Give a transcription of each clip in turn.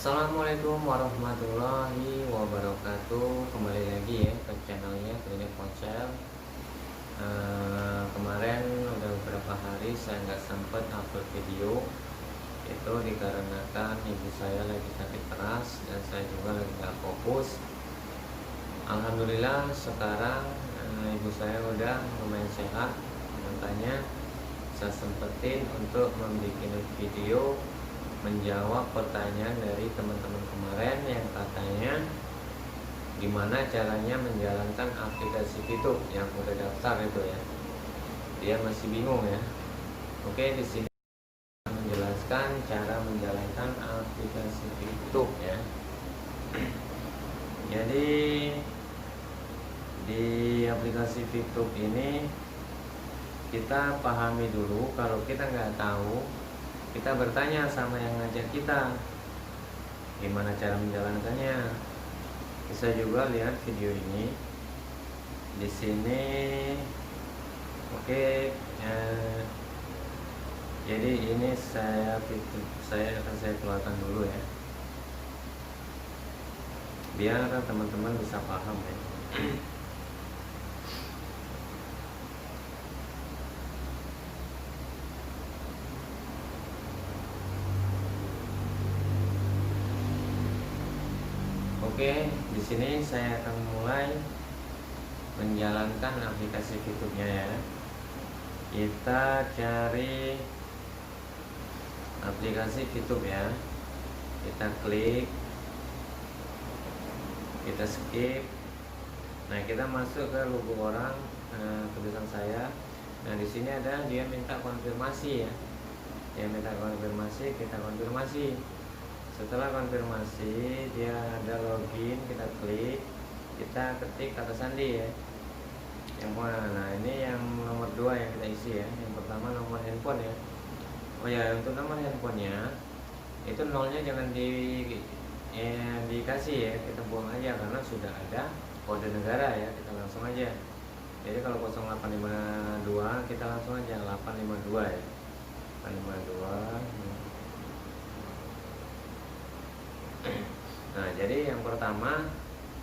Assalamualaikum warahmatullahi wabarakatuh. Kembali lagi ya ke channelnya Klinik Ponsel. Kemarin udah beberapa hari saya nggak sempet upload video. Itu dikarenakan ibu saya lagi sakit keras dan saya juga lagi nggak fokus. Alhamdulillah sekarang ibu saya udah lumayan sehat. Makanya saya sempetin untuk membuat video menjawab pertanyaan dari teman-teman kemarin yang katanya gimana caranya menjalankan aplikasi YouTube yang udah daftar itu ya. Dia masih bingung ya. Oke, di sini menjelaskan cara menjalankan aplikasi YouTube ya. Jadi di aplikasi YouTube ini kita pahami dulu. Kalau kita nggak tahu, kita bertanya sama yang ngajak kita gimana cara menjalankannya. Bisa juga lihat video ini di sini. Oke, jadi ini saya akan keluarkan dulu ya, biar teman-teman bisa paham ya. Oke, di sini saya akan mulai menjalankan aplikasi YouTube-nya ya. Kita cari aplikasi YouTube ya. Kita klik, kita skip. Nah, kita masuk ke logo orang, tulisan saya. Nah, di sini ada dia minta konfirmasi ya. Dia minta konfirmasi, kita konfirmasi. Setelah konfirmasi, dia ada login, kita klik, kita ketik kata sandi ya. Yang mana? Nah, ini yang nomor 2 yang kita isi ya. Yang pertama nomor handphone ya. Oh ya, untuk nomor handphonenya itu nolnya jangan dikasih ya, kita buang aja karena sudah ada kode negara ya. Kita langsung aja. Jadi kalau 0852 kita langsung aja 852 ya. 852. Nah, jadi yang pertama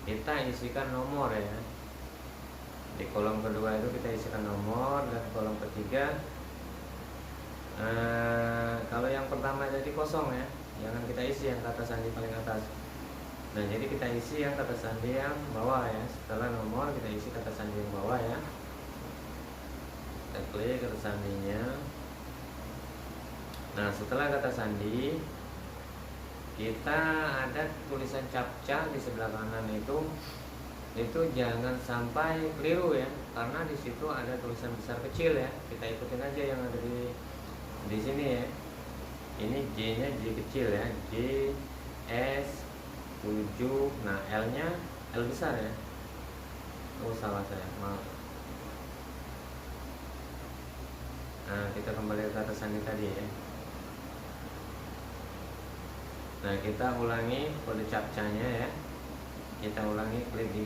kita isikan nomor ya. Di kolom kedua itu kita isikan nomor, dan kolom ketiga kalau yang pertama jadi kosong ya, jangan kita isi yang kata sandi paling atas. Nah, jadi kita isi yang kata sandi yang bawah ya. Setelah nomor kita isi kata sandi yang bawah ya. Kita klik kata sandinya. Nah, setelah kata sandi kita ada tulisan captcha di sebelah kanan itu jangan sampai keliru ya, karena di situ ada tulisan besar kecil ya. Kita ikutin aja yang ada di sini ya. Ini J-nya J kecil ya, J S 7. Nah, L-nya L besar ya. Oh, salah saya, maaf. Nah, kita kembali ke kata sandi tadi ya. Nah, kita ulangi kode captcha-nya ya. Kita ulangi klik di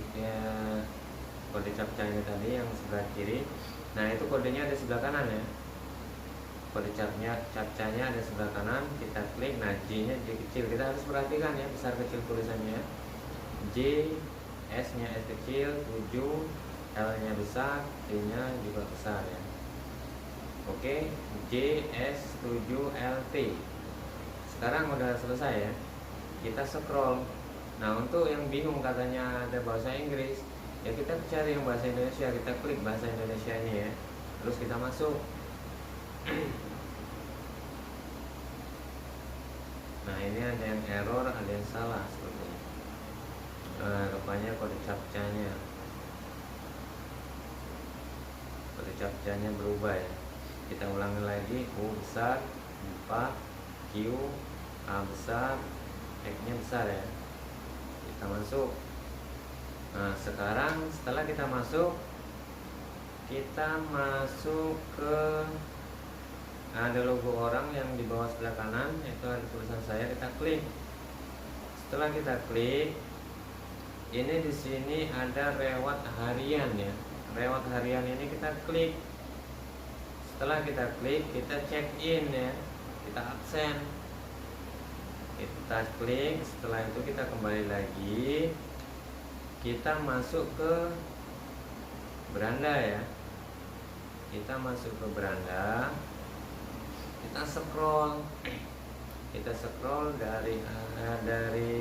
kode captcha-nya tadi yang sebelah kiri. Nah, itu kodenya ada sebelah kanan ya. Kode captcha-nya ada sebelah kanan. Kita klik. Nah, J-nya J kecil. Kita harus perhatikan ya besar kecil tulisannya. J, S-nya S kecil, 7, L-nya besar, T-nya juga besar ya. Oke, J S 7 L T. Sekarang udah selesai ya. Kita scroll. Nah, untuk yang bingung katanya ada bahasa Inggris, ya kita cari yang bahasa Indonesia. Kita klik bahasa Indonesia nya ya. Terus kita masuk. Nah, ini ada yang error, ada yang salah sepertinya. Rupanya kode captcha-nya berubah ya. Kita ulangi lagi. U besar, 4, Q, A besar, X-nya besar ya. Kita masuk. Nah, sekarang setelah kita masuk ke ada logo orang yang di bawah sebelah kanan, itu ada tulisan saya. Kita klik. Setelah kita klik, ini di sini ada rewat harian ya. Rewat harian ini kita klik. Setelah kita klik, kita check in ya. Kita absen. Kita kita klik. Setelah itu kita kembali lagi, kita masuk ke beranda ya. Kita masuk ke beranda, kita scroll dari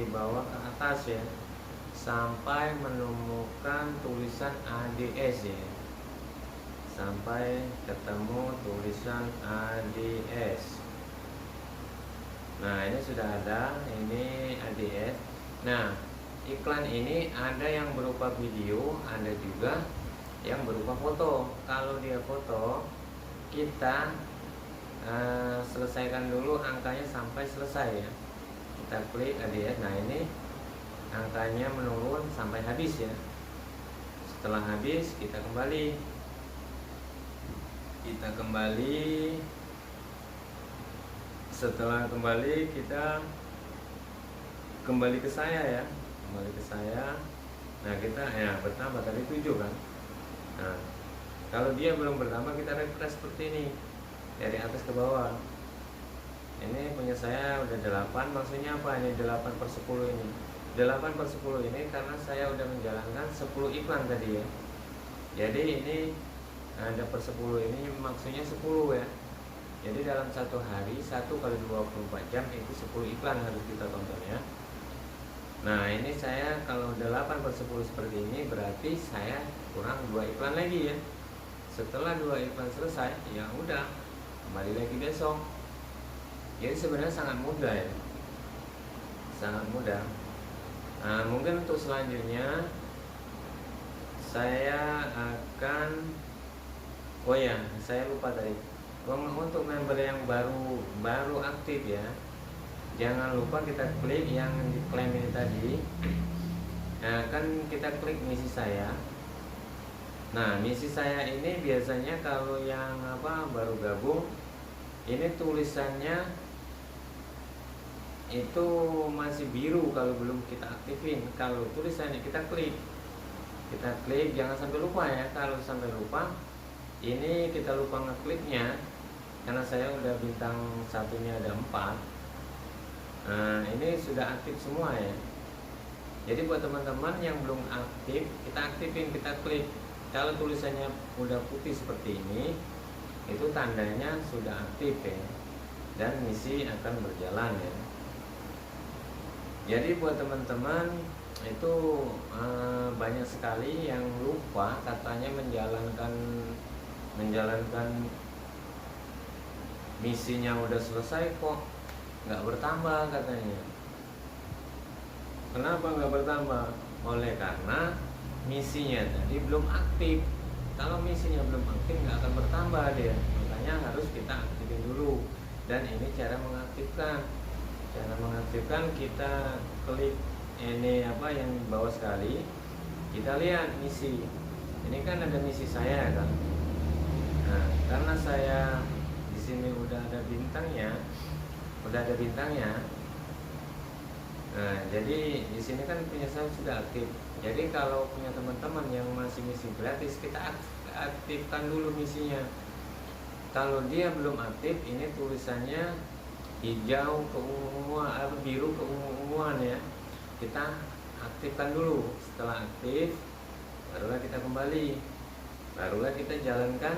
bawah ke atas ya, sampai menemukan tulisan ADS ya, sampai ketemu tulisan ADS. Nah, ini sudah ada, ini ADS. Nah, iklan ini ada yang berupa video, ada juga yang berupa foto. Kalau dia foto, kita selesaikan dulu angkanya sampai selesai ya. Kita klik ADS. Nah, ini angkanya menurun sampai habis ya. Setelah habis, kita kembali setelah kembali, kita kembali ke saya ya, nah kita ya bertambah tadi 7 kan. Nah, kalau dia belum bertambah, kita refresh seperti ini dari atas ke bawah. Ini punya saya udah 8, maksudnya apa ini 8/10 ini? 8/10 ini karena saya udah menjalankan 10 iklan tadi ya. Jadi ini ada per 10 ini maksudnya 10 ya. Jadi dalam satu hari 1 kali 24 jam itu 10 iklan harus kita tonton ya. Nah, ini saya kalau 8/10 seperti ini berarti saya kurang 2 iklan lagi ya. Setelah 2 iklan selesai, ya udah kembali lagi besok. Jadi sebenarnya sangat mudah ya, sangat mudah. Nah, mungkin untuk selanjutnya saya akan, oh ya saya lupa tadi, untuk member yang baru aktif ya, jangan lupa kita klik yang diklaim ini tadi. Nah, kan kita klik misi saya. Nah, misi saya ini biasanya kalau yang baru gabung, ini tulisannya itu masih biru kalau belum kita aktifin. Kalau tulisannya kita klik, jangan sampai lupa ya. Kalau sampai lupa, ini kita lupa ngekliknya, karena saya udah bintang satunya ada 4. Nah, ini sudah aktif semua ya. Jadi buat teman-teman yang belum aktif, kita aktifin, kita klik. Kalau tulisannya udah putih seperti ini, itu tandanya sudah aktif ya, dan misi akan berjalan ya. Jadi buat teman-teman itu banyak sekali yang lupa, katanya menjalankan misinya udah selesai kok nggak bertambah katanya. Kenapa nggak bertambah? Oleh karena misinya tadi belum aktif. Kalau misinya belum aktif nggak akan bertambah dia, makanya harus kita aktifin dulu. Dan ini cara mengaktifkan, kita klik ini yang bawah sekali, kita lihat misi. Ini kan ada misi saya kan. Nah, karena saya di sini udah ada bintangnya. Nah, jadi di sini kan punya saya sudah aktif. Jadi kalau punya teman-teman yang masih misi gratis, kita aktifkan dulu misinya. Kalau dia belum aktif, ini tulisannya hijau keunguan, biru keunguan ya. Kita aktifkan dulu. Setelah aktif, barulah kita kembali, barulah kita jalankan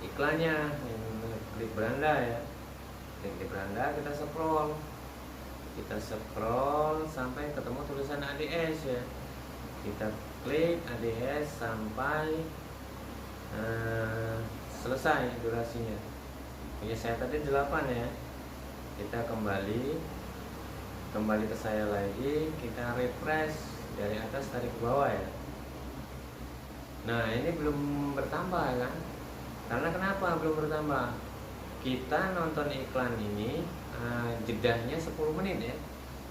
iklannya. Klik beranda ya, klik di beranda, kita scroll sampai ketemu tulisan ADS ya. Kita klik ADS sampai selesai durasinya. Punya saya tadi 8 ya. Kita kembali ke saya lagi, kita refresh dari atas tarik ke bawah ya. Nah, ini belum bertambah kan? Karena kenapa belum bertambah? Kita nonton iklan ini jedahnya 10 menit ya.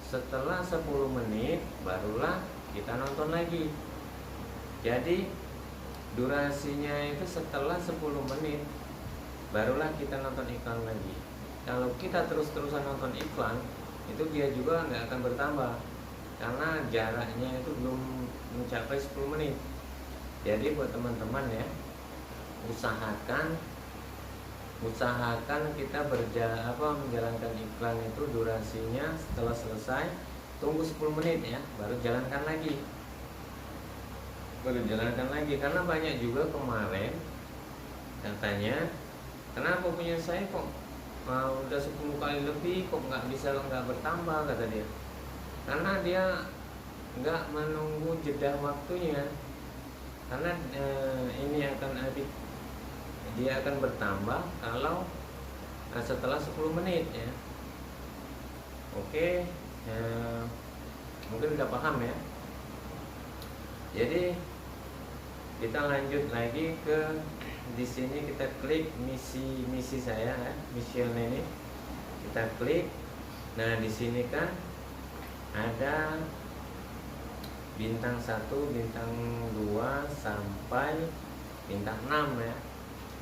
Setelah 10 menit barulah kita nonton lagi. Jadi durasinya itu setelah 10 menit barulah kita nonton iklan lagi. Kalau kita terus-terusan nonton iklan, itu dia juga nggak akan bertambah, karena jaraknya itu belum mencapai 10 menit. Jadi buat teman-teman ya, usahakan usahakan kita menjalankan iklan itu durasinya setelah selesai tunggu 10 menit ya, baru jalankan lagi. Karena banyak juga kemarin katanya, kenapa punya saya kok udah 10 kali lebih kok nggak bertambah, kata dia. Karena dia nggak menunggu jeda waktunya. Karena dia akan bertambah kalau setelah 10 menit ya. Oke, mungkin udah paham ya. Jadi kita lanjut lagi ke di sini, kita klik misi saya ya, mission ini kita klik. Nah di sini kan ada bintang 1, bintang 2 sampai bintang 6 ya.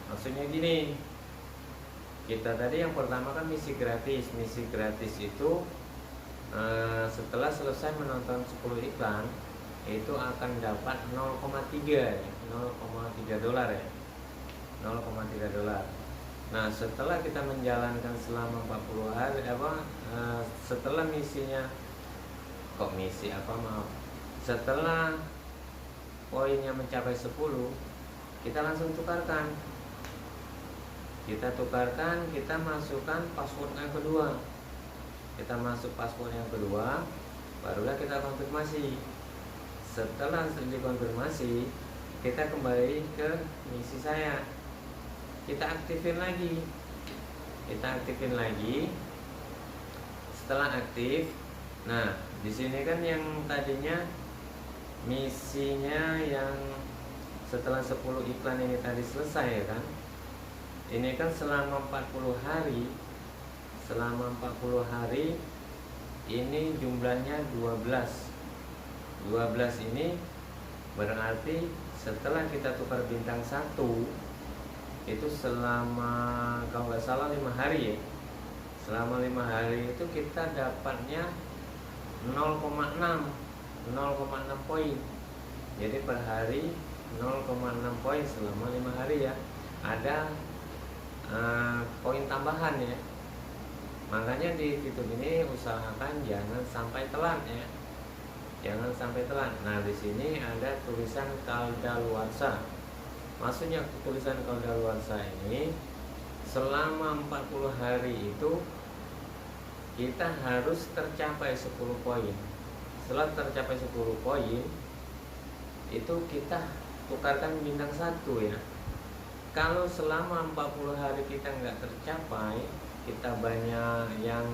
Maksudnya gini, kita tadi yang pertama kan misi gratis itu setelah selesai menonton 10 iklan itu akan dapat 0,3 dolar ya, 0,3 dolar. Nah setelah kita menjalankan selama 40 hari setelah setelah poinnya mencapai 10, kita langsung tukarkan, kita masukkan password yang kedua. Kita masuk password yang kedua, barulah kita konfirmasi. Setelah dikonfirmasi, kita kembali ke misi saya. Kita aktifin lagi. Setelah aktif, nah di sini kan yang tadinya misinya yang setelah 10 iklan ini tadi selesai ya kan. Ini kan selama 40 hari. Selama 40 hari ini jumlahnya 12 ini berarti setelah kita tukar bintang 1 itu selama, kalau nggak salah 5 hari ya. Selama 5 hari itu kita dapatnya 0,6 poin. Jadi per hari 0,6 poin selama 5 hari ya. Ada poin tambahan ya. Makanya di fitur ini usahakan jangan sampai telat ya. Nah di sini ada tulisan kadaluarsa. Maksudnya tulisan kadaluarsa ini selama 40 hari itu kita harus tercapai 10 poin. Setelah tercapai 10 poin itu kita tukarkan bintang 1 ya. Kalau selama 40 hari kita nggak tercapai, kita banyak yang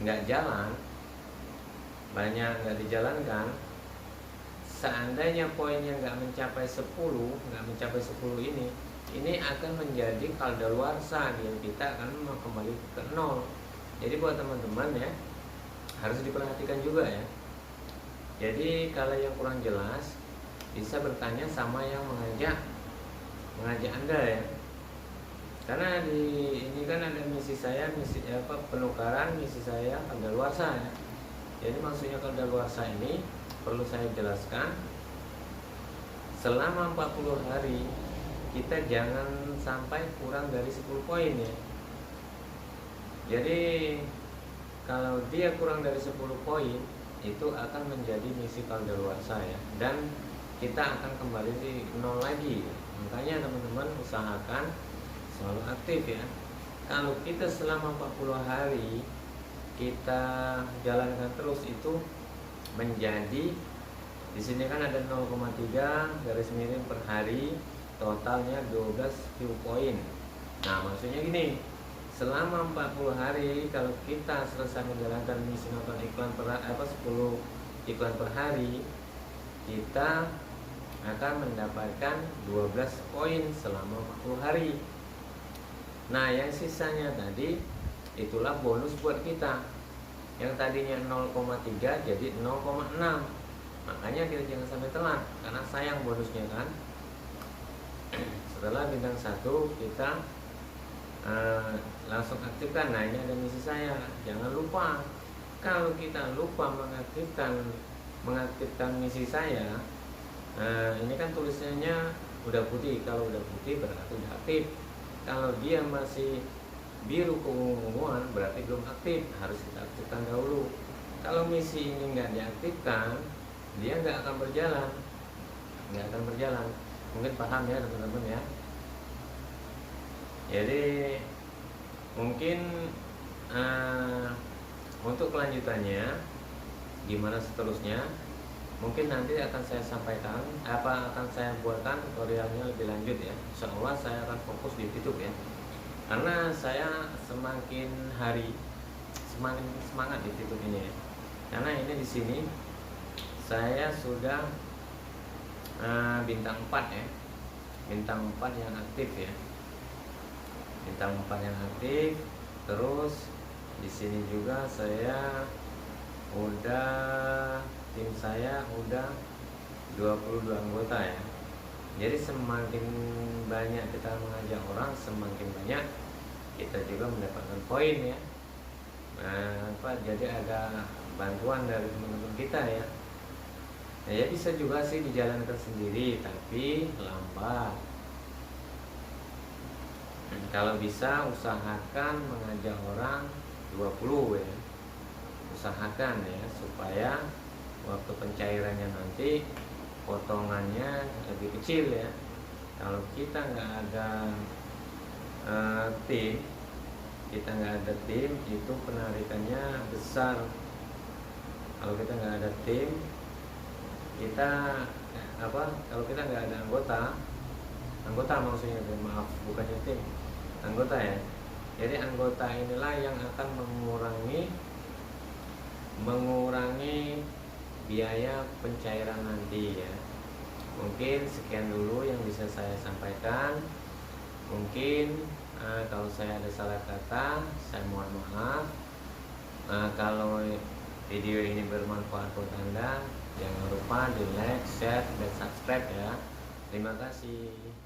nggak dijalankan, seandainya poinnya nggak mencapai 10 ini akan menjadi kadaluarsa dan kita akan kembali ke 0. Jadi buat teman-teman ya, harus diperhatikan juga ya. Jadi kalau yang kurang jelas bisa bertanya sama yang mengajak Anda ya. Karena ini kan ada misi saya, penukaran misi saya kadaluarsa ya. Jadi maksudnya kadaluarsa ini perlu saya jelaskan, selama 40 hari kita jangan sampai kurang dari 10 poin ya. Jadi kalau dia kurang dari 10 poin itu akan menjadi misi kadaluarsa ya, dan kita akan kembali di 0 lagi ya. Makanya teman-teman usahakan selalu aktif ya. Kalau kita selama 40 hari kita jalankan terus, itu menjadi, di sini kan ada 0,3 garis miring per hari, totalnya 12 view point. Nah maksudnya gini, selama 40 hari kalau kita selesai menjalankan misi nonton iklan 10 iklan per hari, kita akan mendapatkan 12 poin selama 40 hari. Nah yang sisanya tadi itulah bonus buat kita. Yang tadinya 0,3 jadi 0,6. Makanya kita jangan sampai telat, karena sayang bonusnya kan. Setelah bintang 1 kita langsung aktifkan. Nah ini ada misi saya. Jangan lupa, kalau kita lupa mengaktifkan misi saya, ini kan tulisannya udah putih. Kalau udah putih berarti udah aktif. Kalau dia masih biru keunguan berarti belum aktif, harus kita aktifkan dahulu. Kalau misi ini nggak diaktifkan, dia nggak akan berjalan, Mungkin paham ya teman-teman ya. Jadi mungkin untuk kelanjutannya gimana seterusnya, mungkin nanti akan saya sampaikan, akan saya buatkan tutorialnya lebih lanjut ya. Insya Allah saya akan fokus di YouTube ya, karena saya semakin hari semakin semangat di YouTube ini ya. Karena ini di sini saya sudah bintang 4 ya, bintang 4 yang aktif ya, bintang 4 yang aktif. Terus di sini juga saya tim saya udah 22 anggota ya. Jadi semakin banyak kita mengajak orang, semakin banyak kita juga mendapatkan poin ya. Jadi ada bantuan dari teman-teman kita ya. Nah, ya bisa juga sih dijalankan sendiri, tapi lambat. Kalau bisa usahakan mengajak orang 20 ya. Usahakan ya, supaya waktu pencairannya nanti potongannya lebih kecil ya. Kalau kita nggak ada tim, itu penarikannya besar. Kalau kita nggak ada tim, kalau kita nggak ada anggota maksudnya, maaf bukannya tim, anggota ya. Jadi anggota inilah yang akan mengurangi biaya pencairan nanti ya. Mungkin sekian dulu yang bisa saya sampaikan. Mungkin kalau saya ada salah kata, saya mohon maaf. Kalau video ini bermanfaat buat Anda, jangan lupa di like, share, dan subscribe ya. Terima kasih.